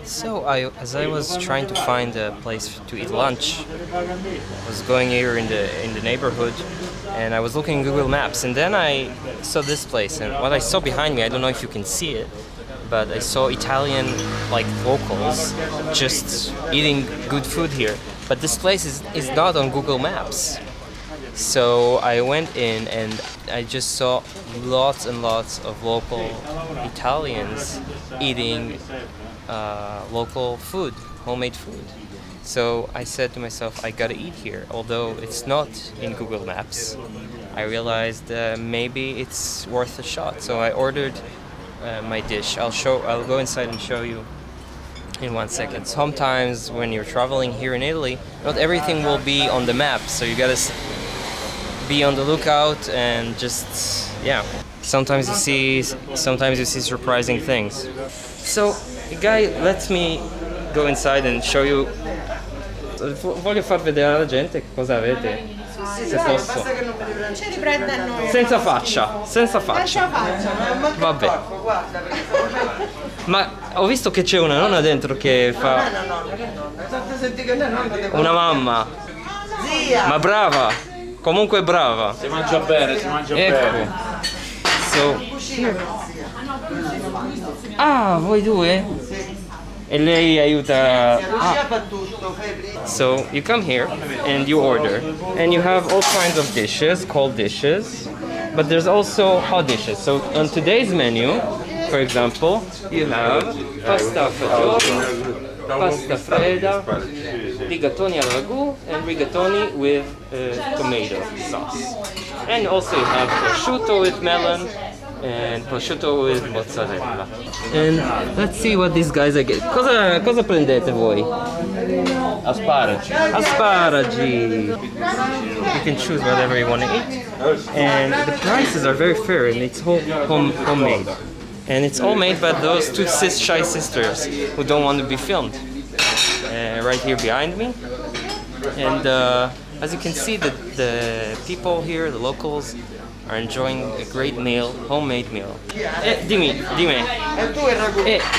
So as I was trying to find a place to eat lunch, I was going here in the neighborhood, and I was looking in Google Maps, and then I saw this place. And what I saw behind me, I don't know if you can see it, but I saw Italian like locals just eating good food here. But this place is not on Google Maps. So I went in and I just saw lots and lots of local Italians eating local food, homemade food. So I said to myself, I gotta eat here. Although it's not in Google Maps, I realized maybe it's worth a shot. So I ordered my dish. I'll go inside and show you in 1 second. Sometimes when you're traveling here in Italy, not everything will be on the map. So you gotta be on the lookout and just sometimes you see surprising things. So the guy lets me go inside and show you. Voglio far vedere alla gente che cosa avete, se posso. Ci riprende a noi. Senza faccia. Vabbè. Ma ho visto che c'è una nonna dentro che fa. Una mamma. Ma brava. Comunque brava. Si mangia bene, Ecco. Voi due? E lei aiuta. So you come here and you order, and you have all kinds of dishes, cold dishes, but there's also hot dishes. So on today's menu, for example, you have pasta fagioli, pasta fredda, rigatoni al ragù, and rigatoni with tomato sauce. And also you have prosciutto with melon and prosciutto with mozzarella. And let's see what these guys are getting. Cosa prendete voi? Asparagi. You can choose whatever you want to eat. And the prices are very fair, and it's homemade. And it's all made by those two shy sisters who don't want to be filmed. Right here behind me. And as you can see, the people here, the locals, are enjoying a great meal, homemade meal. Dimmi.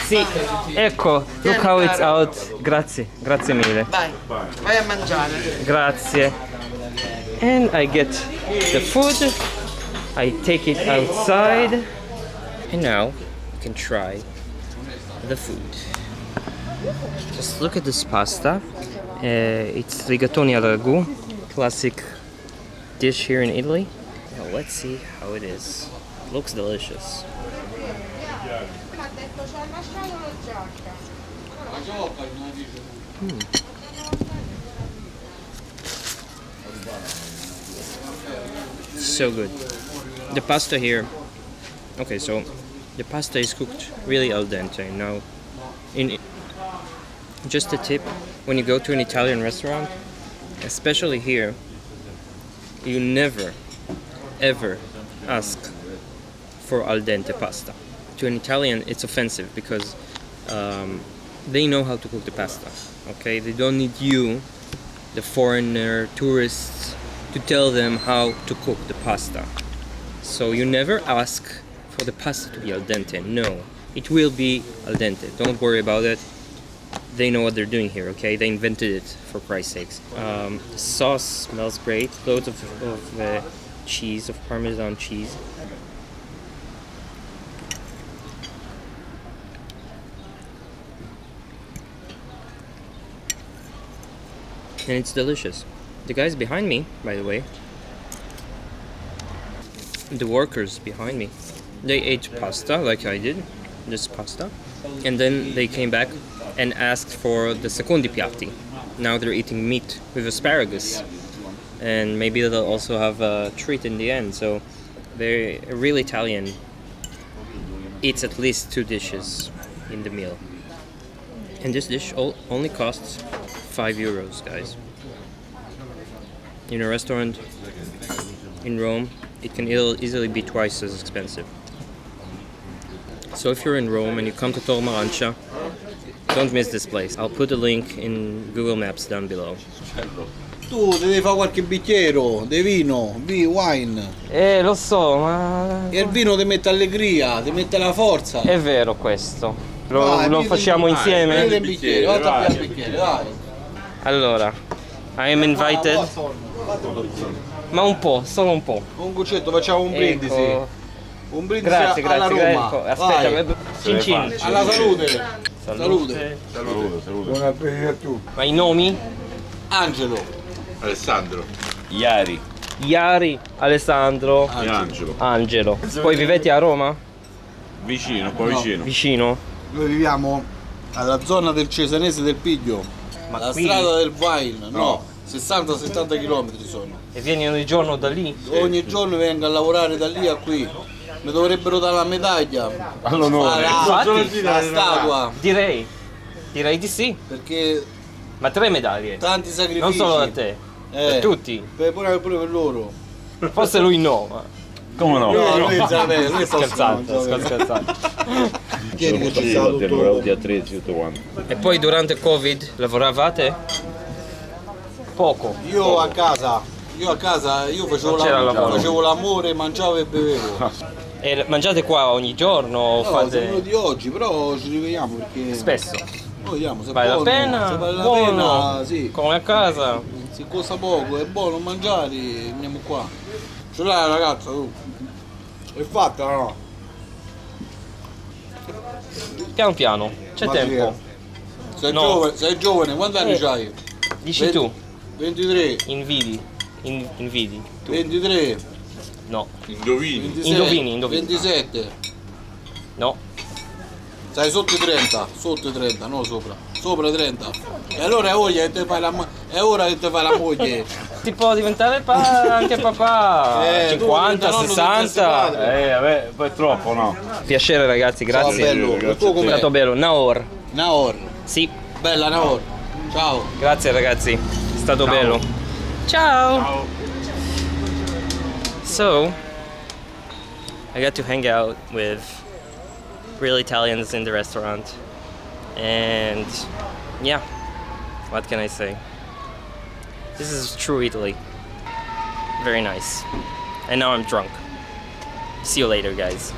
Sì, ecco, look how it's out. Grazie mille. Vai a mangiare. Grazie. And I get the food, I take it outside, and now you can try the food. Just look at this pasta. It's rigatoni al ragù, classic dish here in Italy. Now let's see how it is. Looks delicious. So good. The pasta here. Okay, so the pasta is cooked really al dente. Now, just a tip: when you go to an Italian restaurant, especially here, you never ever ask for al dente pasta. To an Italian, it's offensive because they know how to cook the pasta. Okay, they don't need you, the foreigner, tourists, to tell them how to cook the pasta. So you never ask for the pasta to be al dente. No, it will be al dente. Don't worry about it. They know what they're doing here, okay? They invented it, for Christ's sakes. The sauce smells great. Loads of cheese, of Parmesan cheese. And it's delicious. The guys behind me, by the way, the workers behind me, they ate pasta like I did, this pasta, and then they came back and asked for the secondi piatti. Now they're eating meat with asparagus, and maybe they'll also have a treat in the end. So they're a real Italian. Eats at least 2 dishes in the meal, and this dish only costs €5, guys. In a restaurant in Rome, it can easily be twice as expensive. So if you're in Rome and you come to Tor Marancia, don't miss this place. I'll put a link in Google Maps down below. Tu devi fare qualche bicchiero di vino, wine. Lo so, ma... E il vino ti mette allegria, ti mette la forza. È vero questo. Lo facciamo Prende insieme? il bicchiere, vado a pigliare il bicchiere, dai. Allora, I am invited. Ma un po', solo un po'. Un goccetto, facciamo un brindisi. Ecco. Un brindisi Grazie, alla grazie. Roma. Ecco, aspetta, Vai. cin cin. Alla salute. Salute. Buon appetito a tutti. Ma i nomi? Angelo. Alessandro. Iari, Alessandro, Angelo. Poi vivete a Roma? Vicino, qua vicino. Vicino? Noi viviamo alla zona del Cesanese del Piglio. Ma la qui? strada del Vine, no, 60-70 km sono. E vieni ogni giorno da lì? Ogni giorno vengo a lavorare da lì a qui. Mi dovrebbero dare la medaglia. All'onore. Infatti. La statua. Direi di sì. Perché Ma 3 medaglie. tanti sacrifici. Non solo da te. Per tutti. Pure per loro. Forse lui no, ma Come no? No, lui sta scherzando, sto scherzando. Tieni che c'è stato tutto. attrezzi, tutto quanto. E poi durante il Covid lavoravate? Poco. Io a casa facevo, Non c'era lavoro. facevo l'amore, mangiavo e bevevo. E mangiate qua ogni giorno o No, siamo fate venuti oggi, però ci rivediamo perché spesso? noi vediamo se è Vale la buono, pena? se vale la Buono, pena, sì. come a casa. Si costa poco, è buono mangiare, veniamo qua. Ce l'hai ragazza tu? È fatta no? Piano piano, c'è Ma tempo. No. Sei giovane, quanti anni c'hai? Dici tu, 23, invidi. Tu. 23, No, Indovini. 26, Indovini. 27. no. Sei sotto i 30, no sopra. Sopra i 30. E allora è ora che ti fai è ora che ti fai la moglie. Ti può diventare anche papà. Tu 50, nonno 60. Vabbè, poi è troppo, no? Piacere ragazzi, Ciao grazie. bello, il tuo È com'è? stato bello. Naor. Naor, Sì, bella Naor. Ciao. grazie ragazzi. È stato bello. Ciao. So, I got to hang out with real Italians in the restaurant. And yeah, what can I say? This is true Italy. Very nice. And now I'm drunk. See you later, guys.